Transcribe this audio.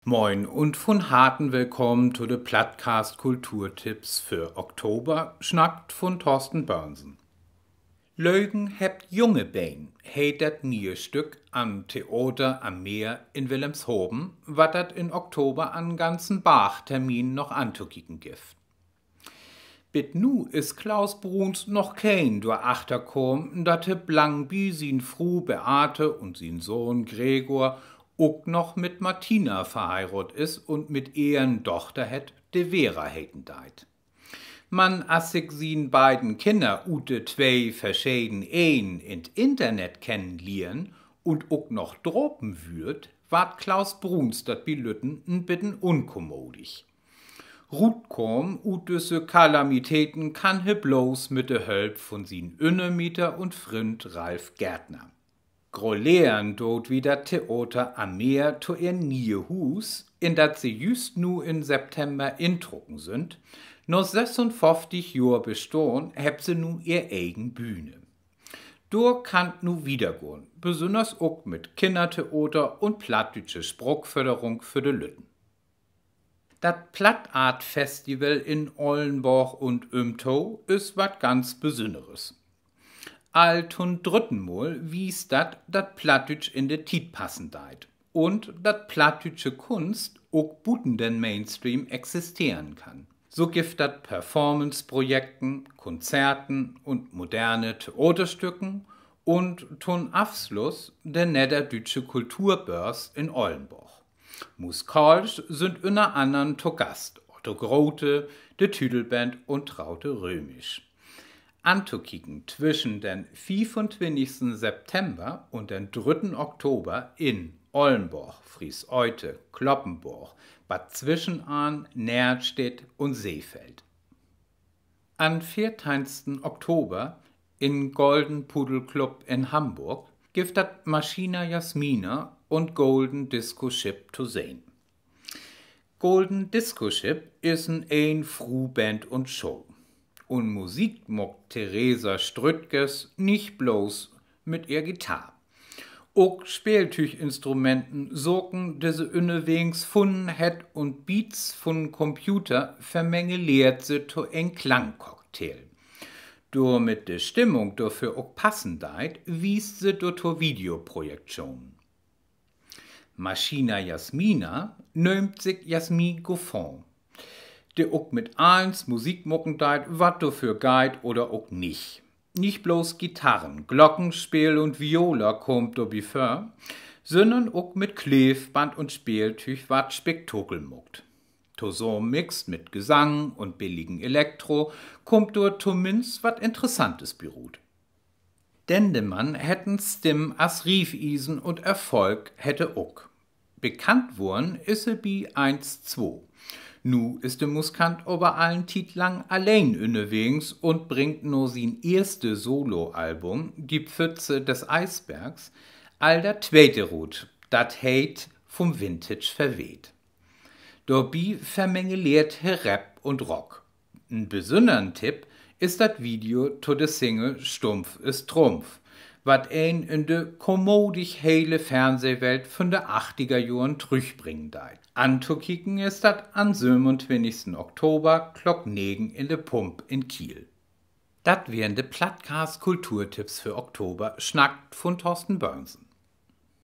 Moin und von harten Willkommen zu de Plattcast Kulturtipps für Oktober, schnackt von Thorsten Börnsen. Lögen hebt junge Bein, heet dat nie Stück am Theater am Meer in Wilhelmshoven, wat dat in Oktober an ganzen Bach-Termin noch anzukicken gift. Bit nu is Klaus Bruns noch kein durch Achterkom, dat heb lang bi sin Fru Beate und sin Sohn Gregor auch noch mit Martina verheiratet is und mit ihren Tochter het de Vera heiten deit. Man assig sin beiden Kinder ute zwei verschieden Ehen in Internet kennenlieren und auch noch dropen würd, ward Klaus Bruns dat bi Lütten n bitten unkommodisch. Rutkom utüsse Kalamitäten kann he bloß mit de Hölp von sinÜnnemieter und Freund Ralf Gärtner. Grolleern dort wieder Theater am Meer to ihr nie Hus, in dat sie just nu in September intrucken sind, noch 56 Jahre bestohn, heb sie nu ihr eigen Bühne. Dor kann nu wiedergehen, besonders auch mit Kindertheater und plattdütsche Spruchförderung für de Lütten. Dat Plattart-Festival in Ollenborg und Ömtow is wat ganz Besonderes. Alt und dritten wies dat Plattdütsch in de Tiet passen deit und dat plattdütsche Kunst auch buten den Mainstream existieren kann. So gibt dat Performance-Projekten, Konzerten und moderne Theaterstücken und ton Abschluss der Niederdütsche Kulturbörs in Ollenborg. Musikalisch sind unter anderem to Gast Otto Grote, de Tüdelband und Traute Römisch. Anzukicken zwischen den 25. September und den 3. Oktober in Ollenborg, Fries-Eute, Cloppenburg, Bad Zwischenahn, Nerstedt und Seefeld. Am 14. Oktober in Golden Pudel Club in Hamburg gibt dat Maschina Jasmina und Golden Disco Ship zu sehen. Golden Disco Ship ist ein Fru-Band und Show. Und Musik mockt Theresa Strüttges nicht bloß mit ihr Gitarre. Auch Spieltüchinstrumenten sorgen diese innewings von het und Beats von Computer vermengeliert sie zu ein Klangcocktail. Durch mit der Stimmung dafür auch passend deit, wies sie durch Videoprojektionen. Maschina Jasmina nömt sich Jasmin Goffin, der auch mit eins Musikmucken deit, wat dafür geit oder auch nicht. Nicht bloß Gitarren, Glockenspiel und Viola kommt do beför, sondern auch mit Klebeband und Spieltüch wat Spektakel muckt. Zusammen mixt mit Gesang und billigen Elektro kommt dort zumindest wat Interessantes beruht. Dendemann hätten Stimm as Riefisen und Erfolg hätte auch. Bekannt worden is bi 1-2. Nu ist der Musikant aber allen Titlang allein unterwegs und bringt nur sein erste Soloalbum, Die Pfütze des Eisbergs, all der zweite Rut, dat heit vom Vintage verweht. Dabei vermengeliert he Rap und Rock. Ein besonderen Tipp ist das Video zu der Single Stumpf ist Trumpf, wat ein in de kommodisch heile Fernsehwelt von der 80er Jahren trüchbringen deit. Anzukicken ist dat am 27. Oktober klock 9 in de Pump in Kiel. Dat wären de Plattcast Kulturtipps für Oktober, schnackt von Thorsten Börnsen.